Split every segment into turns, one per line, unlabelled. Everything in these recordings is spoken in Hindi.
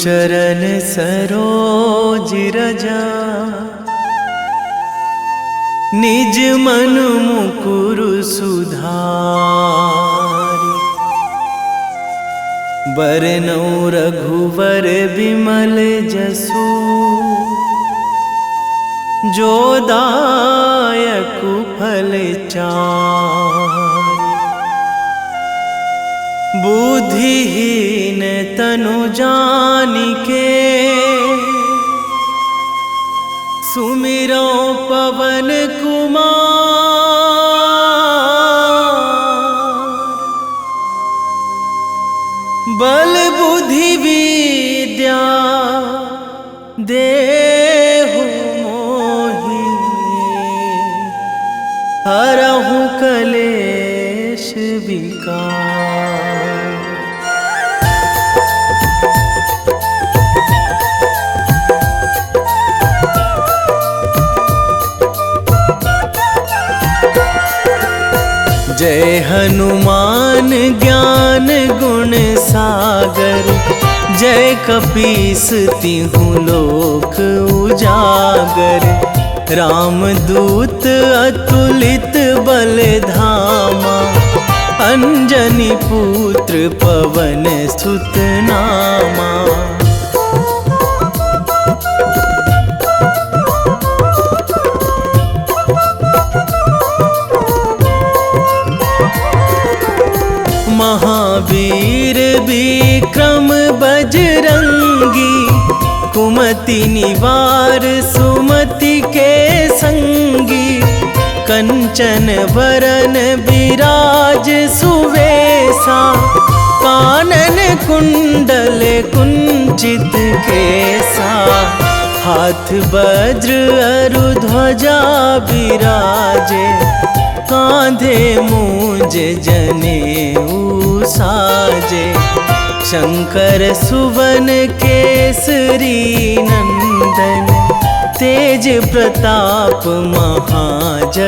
चरण सरोज रजा, निज मन मुकुर सुधारि। बरनौ रघुवर बिमल जसु, जो दायक फल चारि। बुद्धिहीन तनु जानिके, सुमिरो पवन कुमार। बल बुद्धि विद्या देहु मोहि, हरहु कलेश विकार। जय हनुमान ज्ञान गुण सागर, जय कपीस तिहुँ लोक उजागर। रामदूत अतुलित बल धामा, अंजनी पुत्र पवन सुत नामा। महावीर विक्रम बजरंगी, कुमति निवार सुमति के संगी। कंचन वरन विराज सुवेशा, कानन कुंडल कुंचित केसा। हाथ वज्र अरु ध्वजा बिराजे, कांधे मूंज जनेऊ साजे। शंकर सुवन केसरी नंदन, तेज प्रताप महाजगवंदन।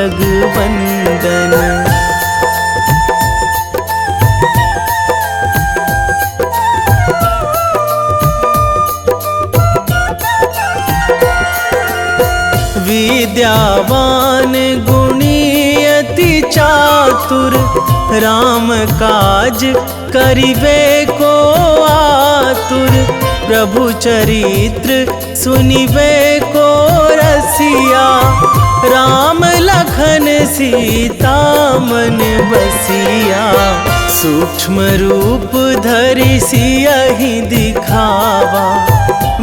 विद्यावान गुणी अति चातुर, राम काज करिबे को आतुर। प्रभु चरित्र सुनिबे को रसिया, राम लखन सीता मन बसिया। सूक्ष्म रूप धरि सियहि दिखावा,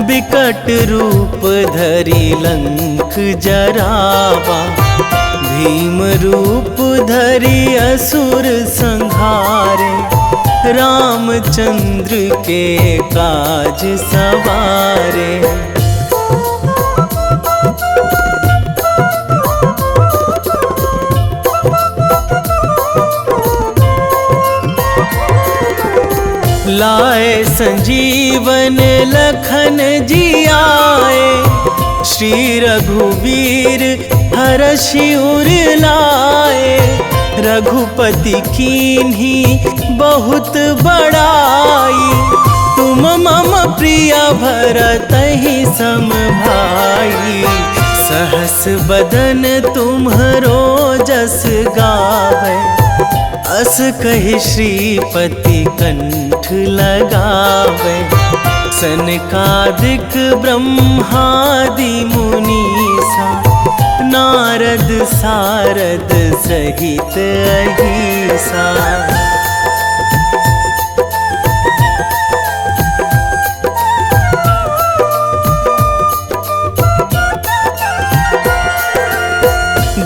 बिकट रूप धरि लंक जरावा। भीम रूप धरि असुर संहारे, रामचंद्र के काज सवारे। लाए संजीवन लखन जियाए, श्री रघुवीर हरषि उर लाए। रघुपति कीन्ही बहुत बड़ाई, तुम मम प्रिय भरतहि सम भाई। सहस बदन तुम्हरो जस गावै, अस कहि श्रीपति कंठ लगावै। सनकादिक ब्रह्मादि मुनीसा, नारद सारद सहित अहिसा।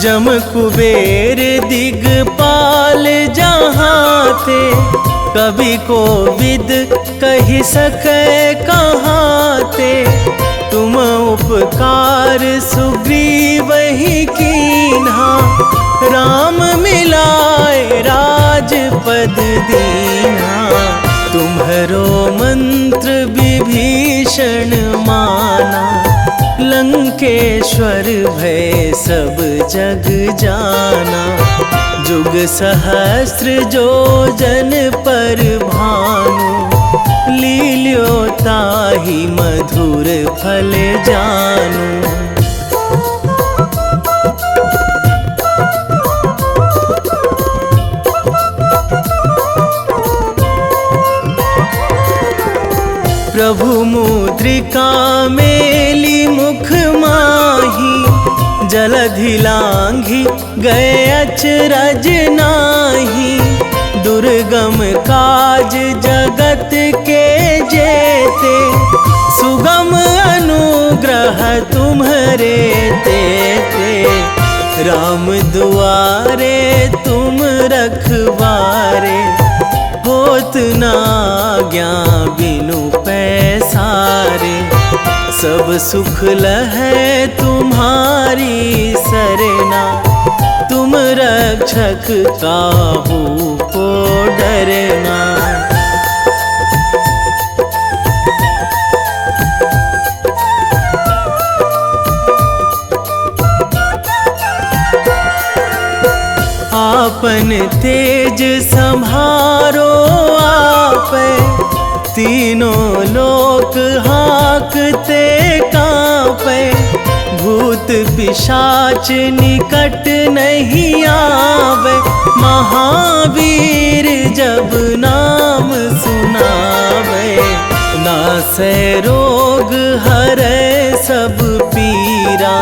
जम कुबेर दिगपाल जहाँ थे, कवि कोविद कहि सकै कहाँ ते। तुम उपकार सुग्रीवहि कीन्हा, राम मिलाए राजपद दीन्हा। तुम्हरो मंत्र विभीषण माना, लंकेश्वर भय सब जग जाना। जुग सहस्र जो जन पर भानु, लील्यो ताहि मधुर फल जानू। प्रभु मुद्रिका मेली मुख माही, जलधि लांघी गए अचरज नाही। दुर्गम काज जगत के जेते, सुगम अनुग्रह तुम्हरे तेते। राम दुआरे तुम रखवारे, होत ना आज्ञा बिनु पैसारे। सब सुख लहै तुम्हारी सरना, तुम रक्षक काहू को डरना। आपन तेज संभारो आपै, तीनों लोक हाकते कांपै। भूत पिशाच निकट नहीं आवे, महावीर जब नाम सुनावे। नासै रोग हरै सब पीरा,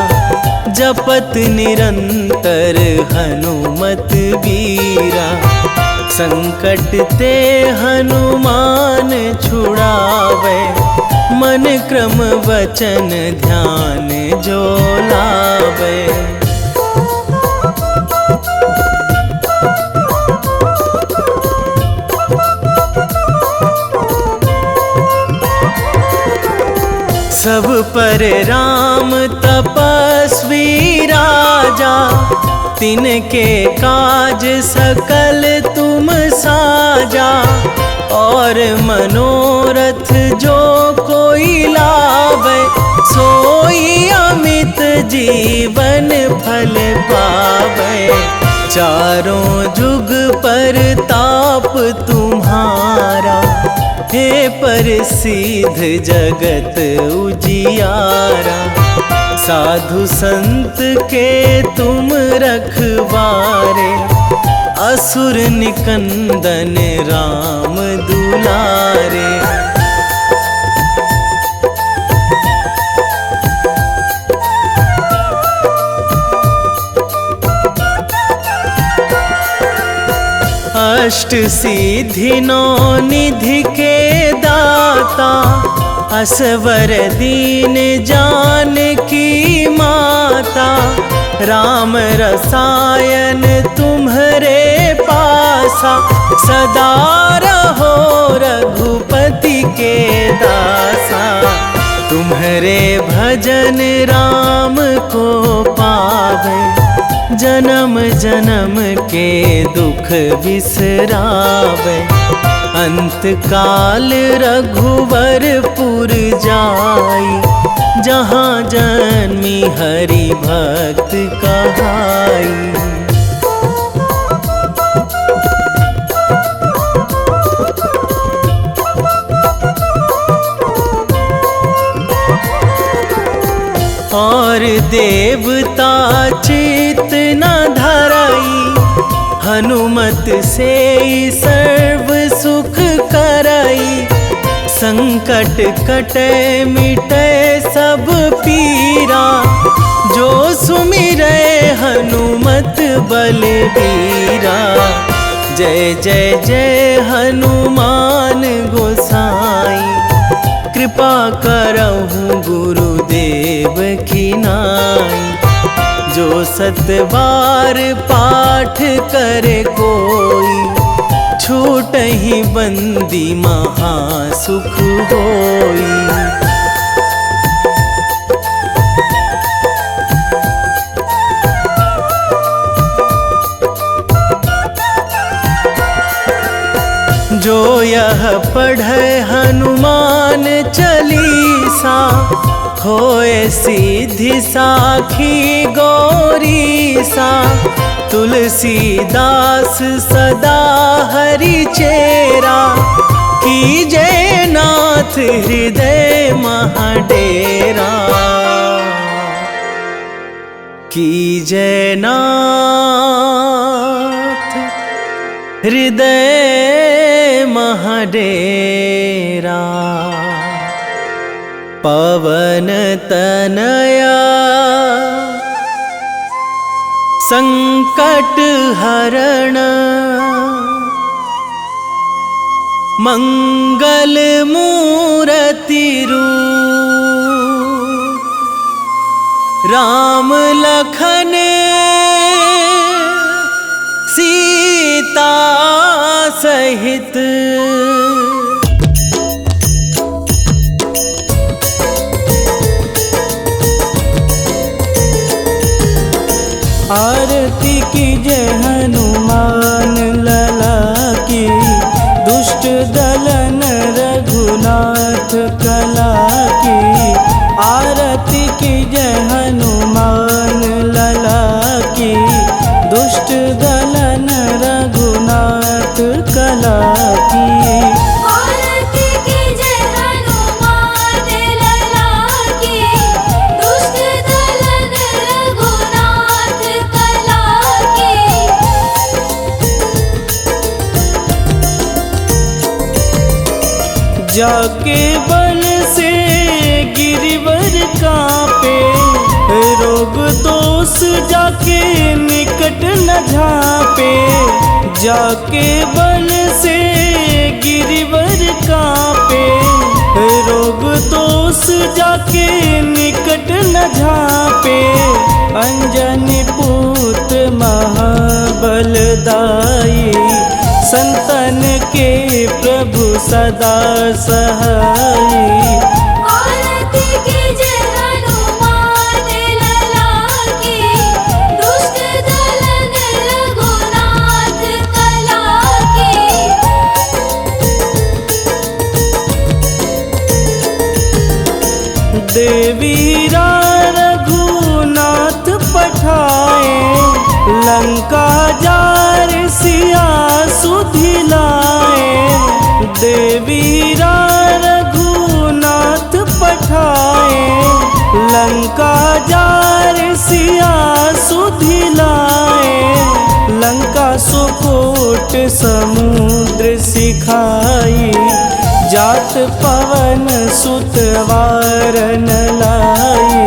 जपत निरंतर हनुमत बीरा। संकट ते हनुमान छुड़ावे, मन क्रम वचन ध्यान जो लावे। सब पर राम तपस्वी राजा, तिनके काज सकल तुम साजा। और मनोरथ जो कोई लावे, सोई अमित जीवन फल पावे। चारों जुग पर ताप तुम्हारा, हे प्रसिद्ध जगत उजियारा। साधु संत के तुम रखवारे, असुर निकंदन राम दुलारे। अष्ट सिद्धि नौ निधि के दाता, असवर दीन जानकी माता। राम रसायन तुम्हरे पासा, सदा रहो रघुपति के दासा। तुम्हरे भजन राम को पावे, जन्म जन्म के दुख बिसरावे। अंत काल रघुवरपुर जाई, जहाँ जन्मी हरि भक्त कहाई। और देवता चित न धराई, हनुमत से सर्व सुख कराई। संकट कटे मिटे सब पीरा, जो सुमिरै हनुमत बलबीरा। जय जय जय हनुमान गोसाई, कृपा करहु गुरुदेव की नाई। जो सतबार पाठ करे कोई, छूटहि बंदी महासुख होई। जो यह पढ़े हनुमान चालीसा, होए सिद्धि साखी गौरीसा। तुलसीदास सदा हरि चेरा, कीजे नाथ हृदय महाडेरा, कीजे नाथ हृदय महाडेरा। पवन तनया संकट हरण, मंगल मूर्ति रूप, राम लखन सीता सहित।
आरती कीजे हनुमान लला की, दुष्ट दलन रघुनाथ कला की। आरती कीजे हनुमान लला की, दुष्ट दलन रघुनाथ कला की।
आरती कीजे हनुमान लला की, दुष्ट दलन रघुनाथ कला की।
जाके बल से गिरिवर कांपे, रोग दोष जाके निकट न झापे। जाके बल से गिरिवर कांपे, रोग दोष जाके निकट न झापे। अंजनी पूत महाबलदाई, संतन के प्रभु सदा सहाई।
आरती कीजे हनुमान लला की, दुष्ट दलन रघुनाथ कला की।
देवीरा रघुनाथ पठाए, लंका जार सिया सुधिलाए। देवीरा रघुनाथ पठाए, लंका जार सिया सुधिलाए। लंका सुकोट समुद्र सिखाई, जात पवन सुत वारन लाई।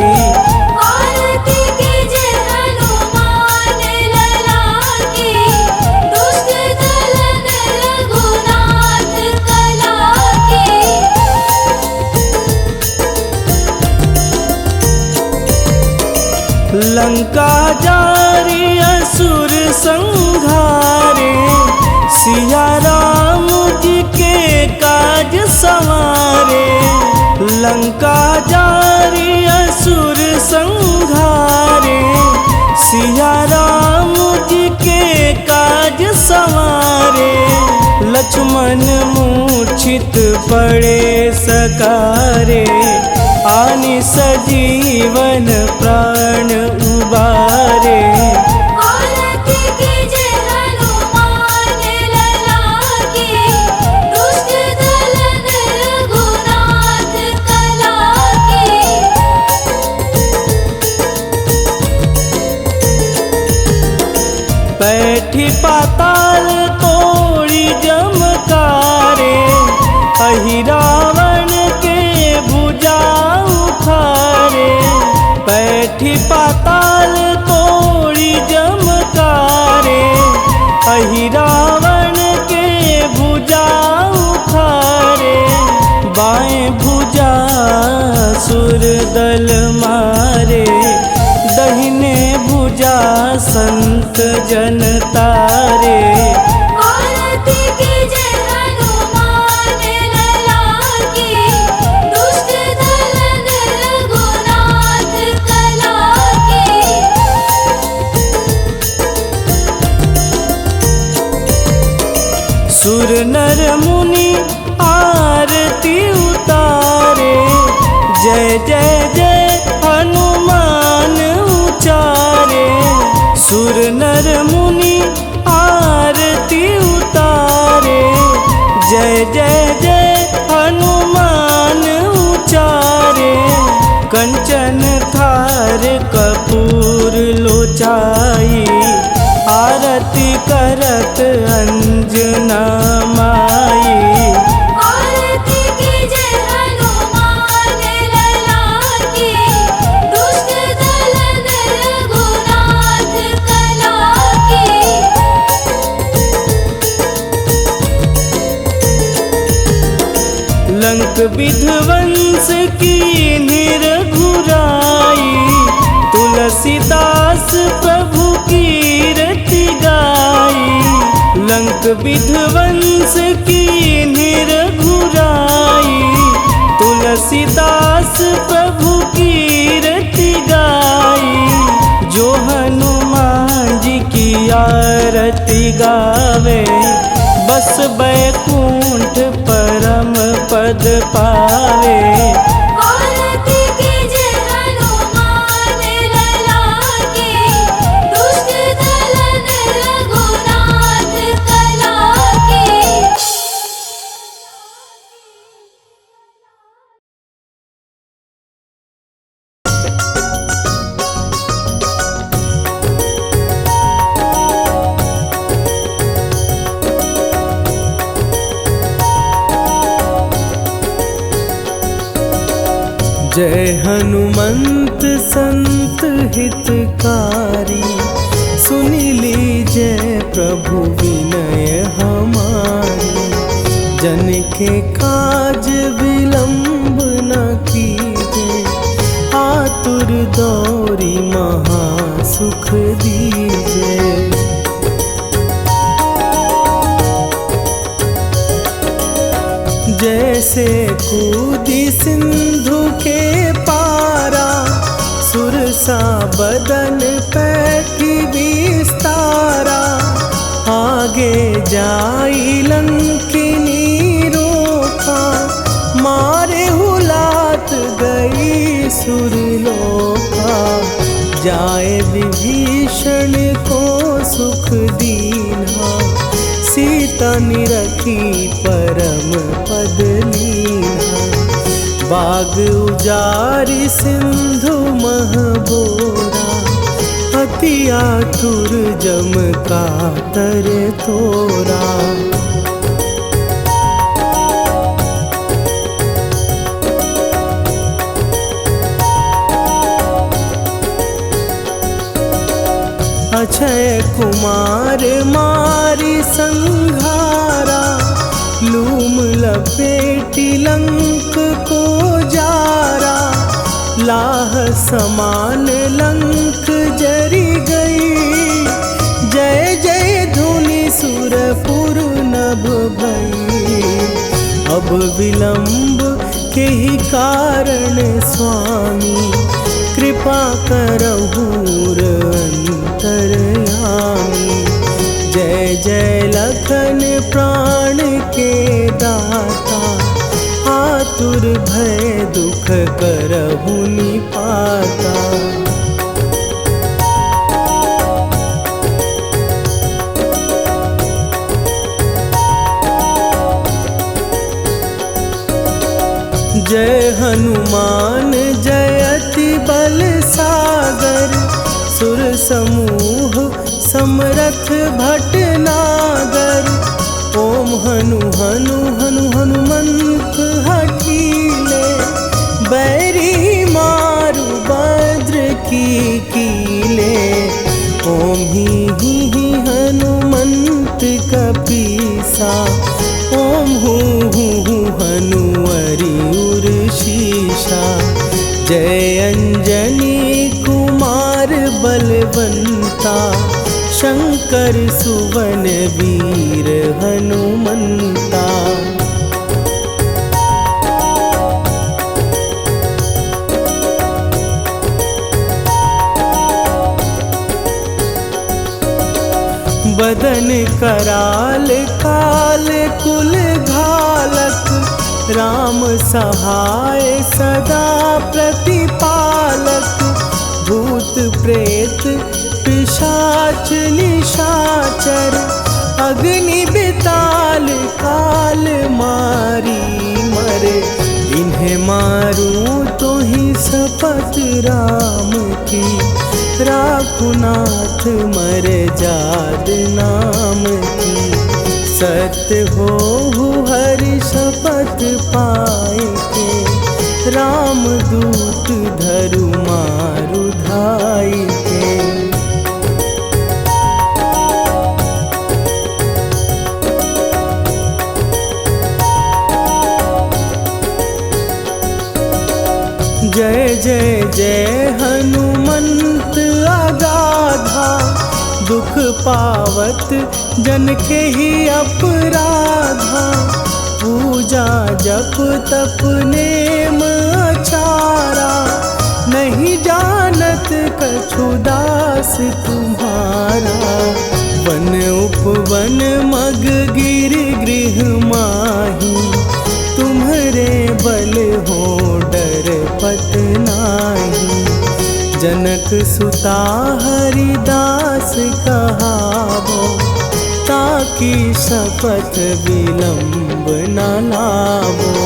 आरती कीजे हनुमान लला की, दुष्ट दलन रघुनाथ कला की।
लंका जारी असुर संघारे, सिया राम जी के काज संवारे। लंका जारी असुर संघारे, सिया राम जी के काज संवारे। लक्ष्मण मूर्छित पड़े सकारे, आनि सजीवन प्राण उबारे।
आरती कीजे हनुमान लला की, दुष्ट दलन रघुनाथ कला की।
बैठी पाताल तोड़ी जमकारे, अहि रावण के भुजा उखारे। बैठी पाताल तोड़ी जमकारे, अहि रावण के भुजा उखारे। बाएं भुजा सुर दल मारे, दहिने भुजा संत जन तारे।
आरती कीजे हनुमान लला की, दुष्ट दलन रघुनाथ कला की।
सुर नर मुनि आरती उतारे, जय जय जय हनुमान उचारे। सुर नर मुनि आरती उतारे, जय जय जय हनुमान उचारे, कंचन थार कपूर लोचाई, आरती करत अंजना माई।
आरती कीजे हनुमान लला की, दुष्ट दलन रघुनाथ कला की।
लंक विध्वंस की निरघुराई, तुलसीदास प्रभु कीरति गाई। लंक विध्वंस की निरघुराई, तुलसीदास प्रभु कीरति गाई। जो हनुमान जी की आरती गावे, बस बैकुंठ परम पद पावे।
आरती कीजे हनुमान लला की, दुष्ट दलन रघुनाथ कला की।
जय हनुमंत संत हितकारी, सुनि लीजय प्रभु विनय हमारी। जन के काज विलंब न कीजे, आतुर दौरी महा सुख दीजे। जैसे कूदी सिंधु के पारा, सुरसा बदन पैठी विस्तारा। आगे जाई लंकिनी रोका, मारे हुलात गई सुरलोका। जाए विभीषण को सुख दीना, सीता निरखी परम पद लीना। बाग उजारि सिंधु महबोरा, अति आतुर जम कातर तोरा। अक्षय कुमार मारी संघारा, लूम लपेटी लंक को जारा। लाह समान लंक जरी गई, जय जय धुनि सुरपुर नभ भई। अब विलंब के ही कारण स्वामी, कृपा करहु अंतरयामी। जय जय लखन प्राण के दाता, आतुर भय दुख करहु निपाता। जय हनुमान जयति बल सागर, सुर समूह समरथ भटनागर। ओम हनु हनु हनु हनुमंत हठीले, बैरी मारु भद्र की कीले। ओम ही हनुमंत कपीसा, ओम हूँ हनुमरि उर्शीषा। जय अंजनी कुमार बलवंता, शंकर सुवन वीर हनुमंता। बदन कराल काल कुल घालक, राम सहाय सदा प्रतिपालक। भूत प्रेत पिशाच निशाचर, अग्नि बिताल काल मारी मरे, इन्हें मारूं तो ही शपथ राम की, राखुनाथ मरे जाद नाम की। सत्य हो हरि शपथ पाए के, राम दूत धरु मारु धाई के। जय जय जय हनुमंत अगाधा, दुख पावत जन के ही अपराधा। पूजा जप तप नेम अचारा, नहीं जानत कछु दास तुम्हारा। वन उपवन मग गिर गृह माही, तुम्हारे बल हो डर पत नाही। जनक सुता हरिदास कहावो, ताकि शपथ विलंब न लावो।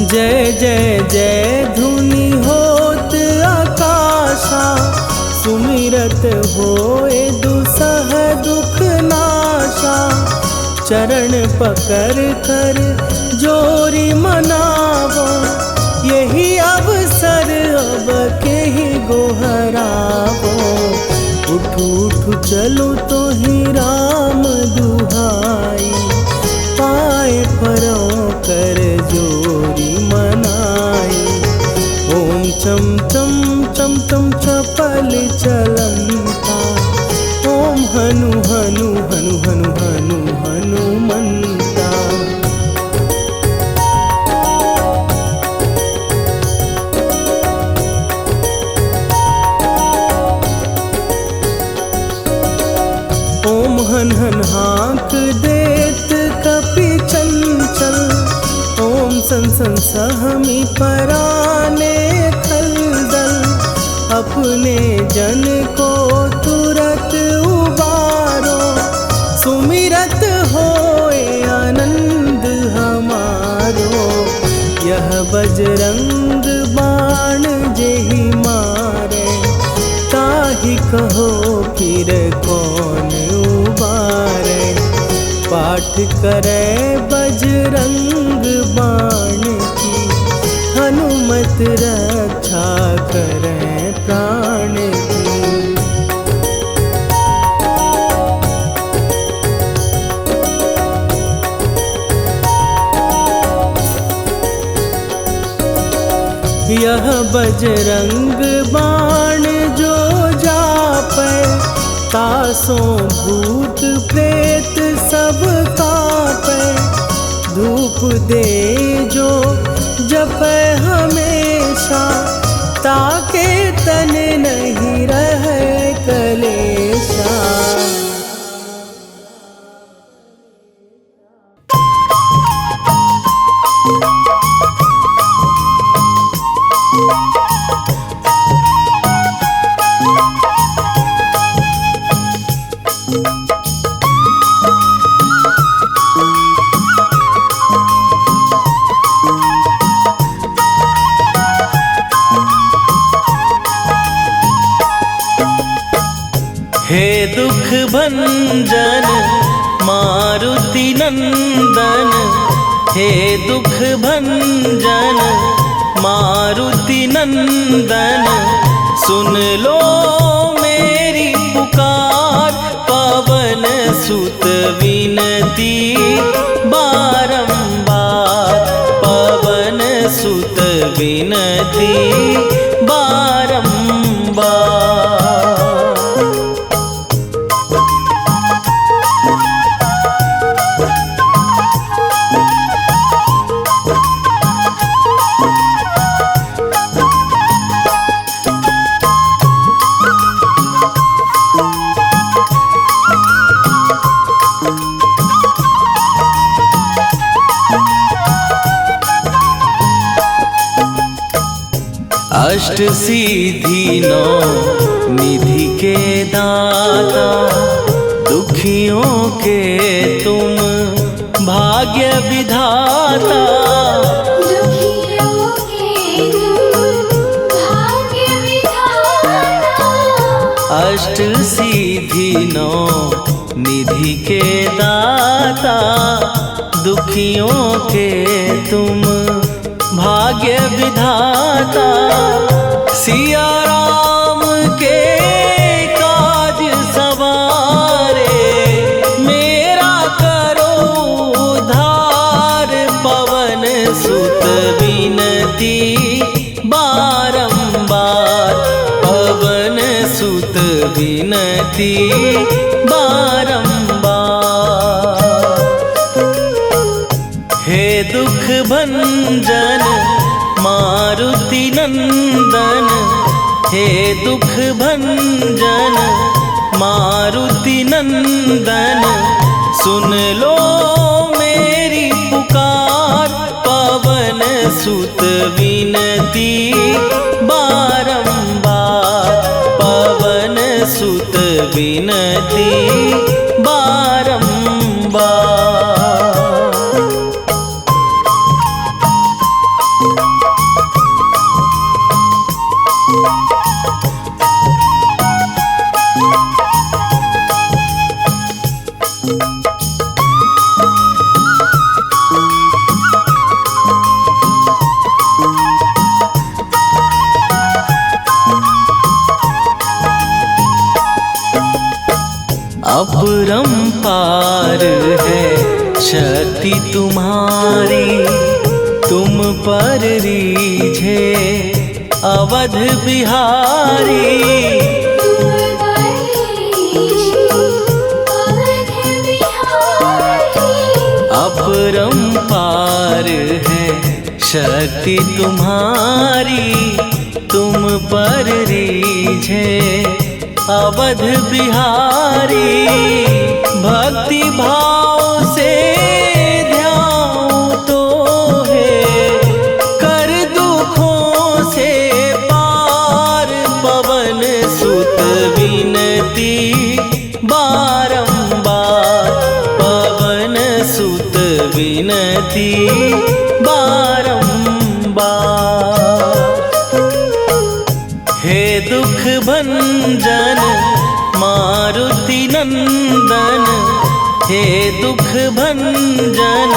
जय जय जय धुनि होत आकाशा, सुमिरत होए दुसह दुख नाशा। चरण पकड़ कर जोरी मनावो, यही अवसर अब के ही गोहरावो। उठू उठू चलो तो ही राम दुहाई, पाए परों कर जोरी मनाई। ओम चम चम चम चम चपल चलंता, ओम हनु हनु हनु हनु हनु हनुमंता। ओम हन हन हाँक देत कपि चंचल, ओम सन सन सहमी पराने खलदल। अपने जन को तुरत उबारो, सुमिरत होए आनंद हमारो। यह बजरंग बाण जेहि मारे, ताहि कहो फिर कौन उबारे। पाठ करे बजरंग बाण की, हनुमत रक्षा करे प्राण की। यह बजरंग बाण जो जापै, तासों भूत प्रेत सब कापै। धूप दे जो जपै हमेशा, ताके तन नहीं रहे कलेशा।
हे दुख भंजन मारुति नंदन, हे दुख भंजन मारुति नंदन। सुन लो मेरी पुकार, पवन सुत विनती बारंबार। पवन सुत विनती बारंबार। अष्ट सिद्धि नौ निधि के दाता, दुखियों के तुम भाग्य विधाता।
दुखियों के तुम भाग्य विधाता।
अष्ट सिद्धि नौ निधि के दाता, दुखियों के तुम भाग्य विधाता। सिया राम के काज सवारे, मेरा करो उद्धार। पवन सुत विनती बारंबार, पवन सुत विनती बारंबार। हे दुख भंजन मारुति नंदन, हे दुख भंजन मारुति नंदन। सुन लो मेरी पुकार, पवन सुत विनती बारंबार, पवन सुत विनती बारंबार। अपरंपार है शक्ति तुम्हारी, तुम पर रीझे अवध बिहारी। अपरंपार है शक्ति तुम्हारी, तुम पर रीझे अवध बिहारी। भक्ति भाव से ध्यान तो है, कर दुखों से पार। पवन सुत विनती बारंबार, पवन सुत विनती बारंबार। हे दुख भंजन मारुति नंदन, हे दुख भंजन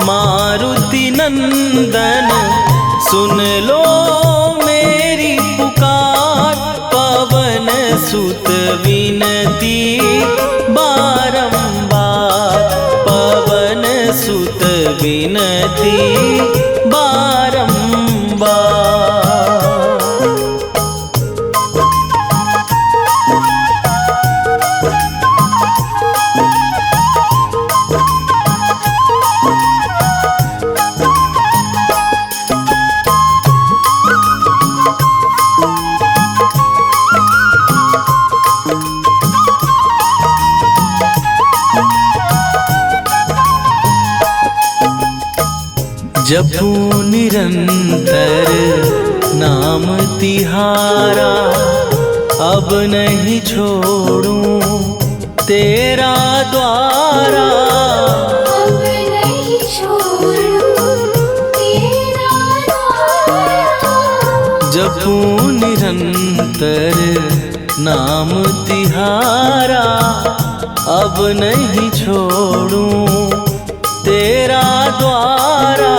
मारुति नंदन। सुन लो मेरी पुकार, पवन सुत विनती बारंबार, पवन सुत विनती बारंबार। जपू निरंतर नाम तिहारा, अब नहीं छोड़ूं तेरा द्वारा।
अब नहीं छोड़ूं तेरा द्वारा।
जपू निरंतर नाम तिहारा, अब नहीं छोड़ूं तेरा द्वारा।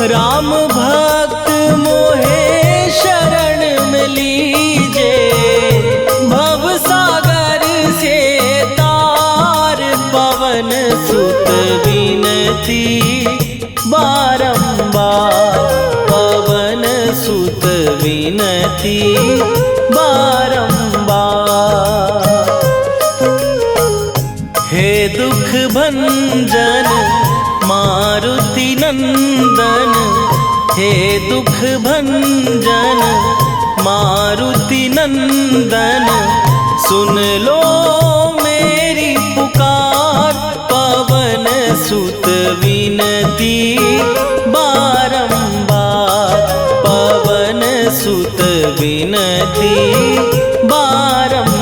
राम भक्त मोहे शरण में लीजे, भव सागर से तार। पवन सुत विनती बारंबार, पवन सुत विनती बारंबार। हे दुख भंजन मारुति नंदन, हे दुख भंजन मारुति नंदन। सुन लो मेरी पुकार, पवन सुत विनती बारंबार, पवन सुत बिनती बारंबार।